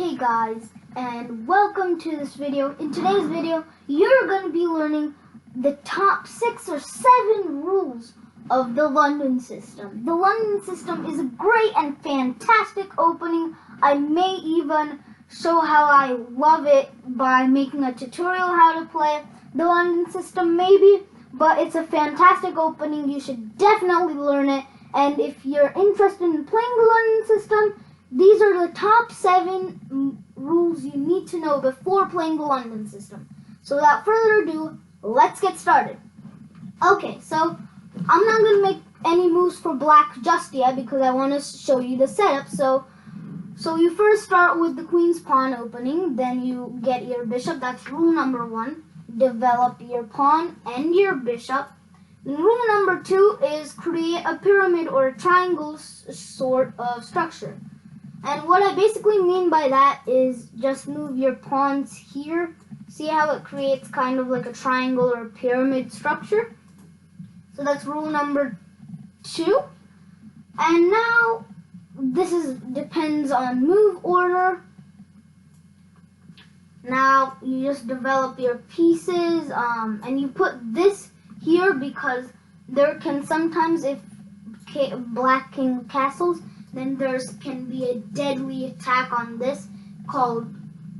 Hey guys, and welcome to this video. In today's video, you're going to be learning the top 6 or 7 rules of the London system. The London system is a great and fantastic opening. I may even show how I love it by making a tutorial how to play the London system maybe, but it's a fantastic opening. You should definitely learn it, and if you're interested in playing the London system, these are the top 7 rules you need to know before playing the London system. So without further ado, let's get started. Okay, so I'm not going to make any moves for black just yet because I want to show you the setup. So you first start with the queen's pawn opening, then you get your bishop. That's rule number 1. Develop your pawn and your bishop. And rule number 2 is create a pyramid or a triangle sort of structure. And what I basically mean by that is just move your pawns here. See how it creates kind of like a triangle or a pyramid structure? So that's rule number 2. And now this depends on move order. Now you just develop your pieces and you put this here because there can sometimes, if black king castles, then there can be a deadly attack on this called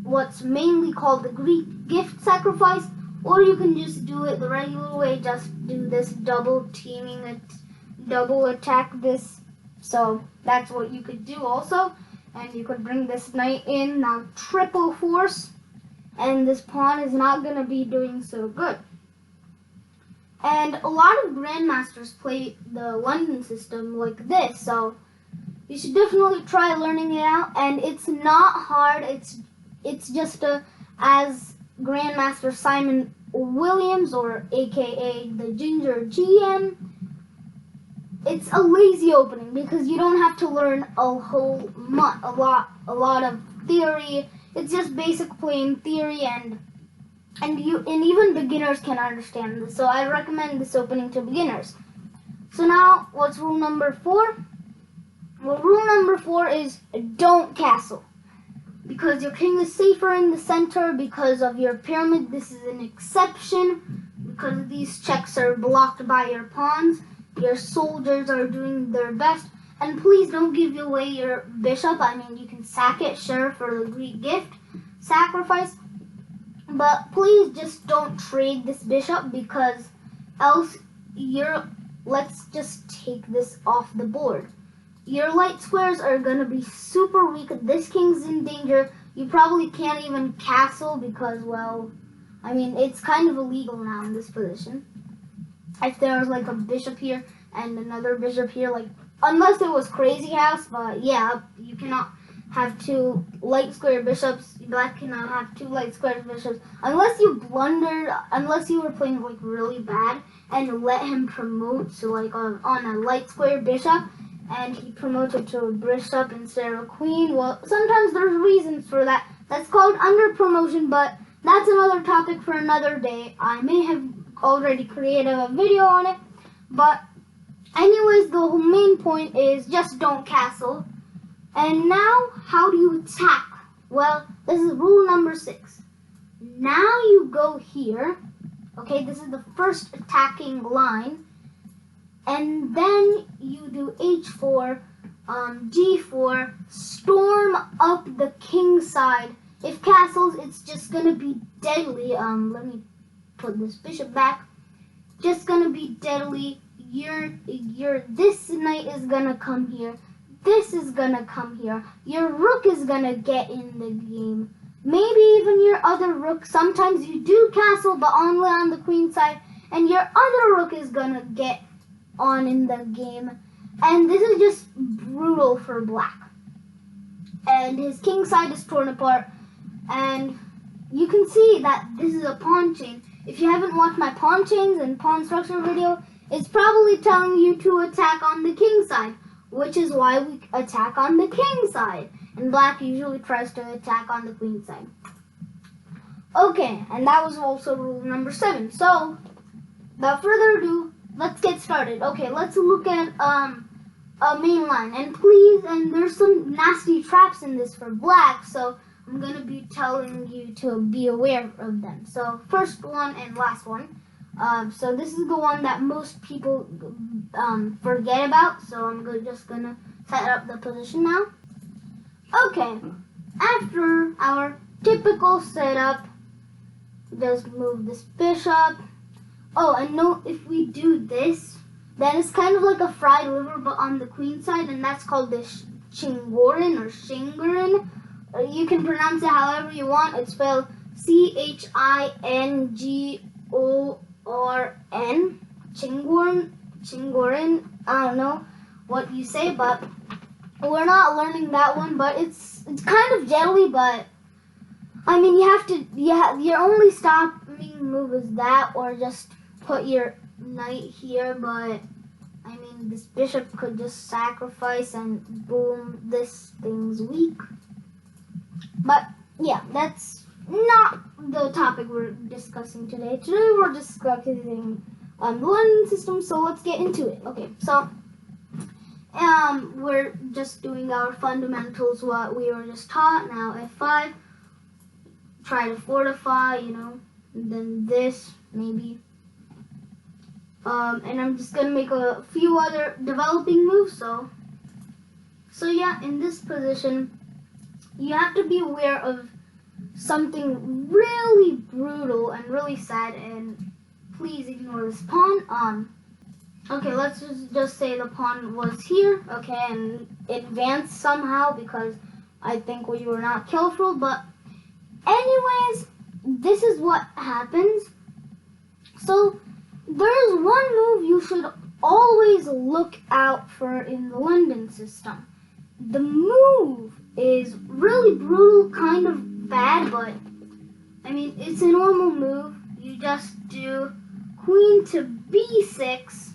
what's mainly called the Greek gift sacrifice, or you can just do it the regular way, just do this double attack this. So that's what you could do also, and you could bring this knight in, now triple force, and this pawn is not going to be doing so good. And a lot of grandmasters play the London system like this, so you should definitely try learning it out, and it's not hard. It's just as Grandmaster Simon Williams, or AKA the Ginger GM, it's a lazy opening because you don't have to learn a lot of theory. It's just basic plain theory, and even beginners can understand this. So I recommend this opening to beginners. So now, what's rule number 4? Well, rule number 4 is don't castle. Because your king is safer in the center because of your pyramid. This is an exception because these checks are blocked by your pawns. Your soldiers are doing their best. And please don't give away your bishop. I mean, you can sack it, sure, for the Greek gift sacrifice. But please just don't trade this bishop because else let's just take this off the board. Your light squares are going to be super weak. This king's in danger. You probably can't even castle because, well, I mean, it's kind of illegal now in this position. If there was like a bishop here and another bishop here, like, unless it was Crazy House, but yeah, you cannot have 2 light square bishops. Black cannot have 2 light square bishops. Unless you blundered, unless you were playing like really bad and let him promote to like on a light square bishop, and he promoted to a bishop instead of a queen. Well, sometimes there's reasons for that. That's called under promotion, but that's another topic for another day. I may have already created a video on it, but anyways, the main point is just don't castle. And now, how do you attack? Well, this is rule number 6. Now you go here. Okay, this is the first attacking line. And then you do h4, g4, storm up the king side. If castles, it's just going to be deadly. Let me put this bishop back. Just going to be deadly. This knight is going to come here. This is going to come here. Your rook is going to get in the game. Maybe even your other rook. Sometimes you do castle, but only on the queen side. And your other rook is going to get on in the game, and this is just brutal for black. And his king side is torn apart, and you can see that this is a pawn chain. If you haven't watched my pawn chains and pawn structure video, it's probably telling you to attack on the king side, which is why we attack on the king side, and black usually tries to attack on the queen side. Okay, and that was also rule number 7. So without further ado, let's get started. Okay, let's look at a main line. And please, and there's some nasty traps in this for black, so I'm going to be telling you to be aware of them. So first one and last one. So this is the one that most people forget about. So I'm just going to set up the position now. Okay, after our typical setup, just move this bishop. Oh, and note, if we do this, then it's kind of like a fried liver, but on the queen side, and that's called the Chingorin or Shingorin. You can pronounce it however you want. It's spelled Chingorn. Chingorin. I don't know what you say, but we're not learning that one. But it's kind of jelly, but I mean, your only stopping move is that, or just put your knight here, but I mean, this bishop could just sacrifice and boom, this thing's weak. But yeah, that's not the topic we're discussing today. Today we're discussing the London system, so let's get into it. Okay, so we're just doing our fundamentals, what we were just taught. Now F5, try to fortify, and then this, maybe. And I'm just going to make a few other developing moves, so yeah, in this position, you have to be aware of something really brutal and really sad, and please ignore this pawn. Okay, let's just say the pawn was here, okay, and it advanced somehow because I think we were not careful, but anyways, this is what happens. So there's one move you should always look out for in the London system. The move is really brutal, kind of bad, but I mean, it's a normal move. You just do queen to b6,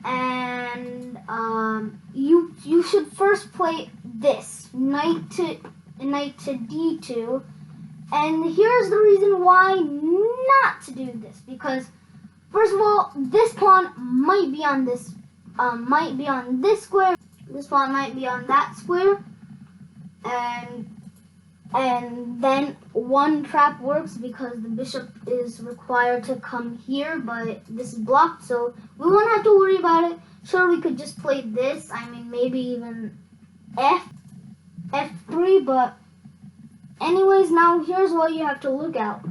and you should first play this knight to d2. And here's the reason why not to do this, because first of all, this pawn might be on this square. This pawn might be on that square, and then one trap works because the bishop is required to come here, but this is blocked, so we won't have to worry about it. Sure, we could just play this. I mean, maybe even f3, but anyways, now here's what you have to look out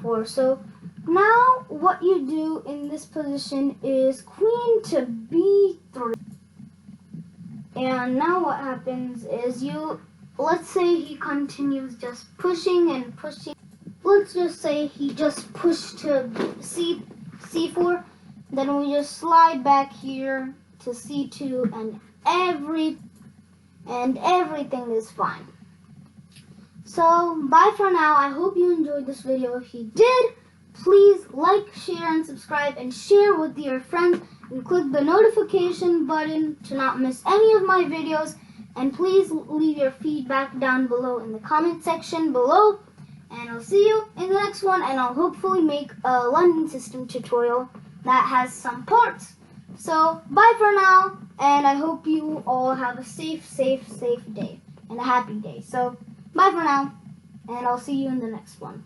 for. So now what you do in this position is queen to b3. And now what happens is let's say he continues just pushing and pushing. Let's just say he just pushed to c4. Then we just slide back here to c2, and everything is fine. So bye for now. I hope you enjoyed this video. If you did, please like, share, and subscribe, and share with your friends, and click the notification button to not miss any of my videos. And please leave your feedback down below in the comment section below. And I'll see you in the next one, and I'll hopefully make a London system tutorial that has some parts. So bye for now, and I hope you all have a safe day and a happy day. So bye for now, and I'll see you in the next one.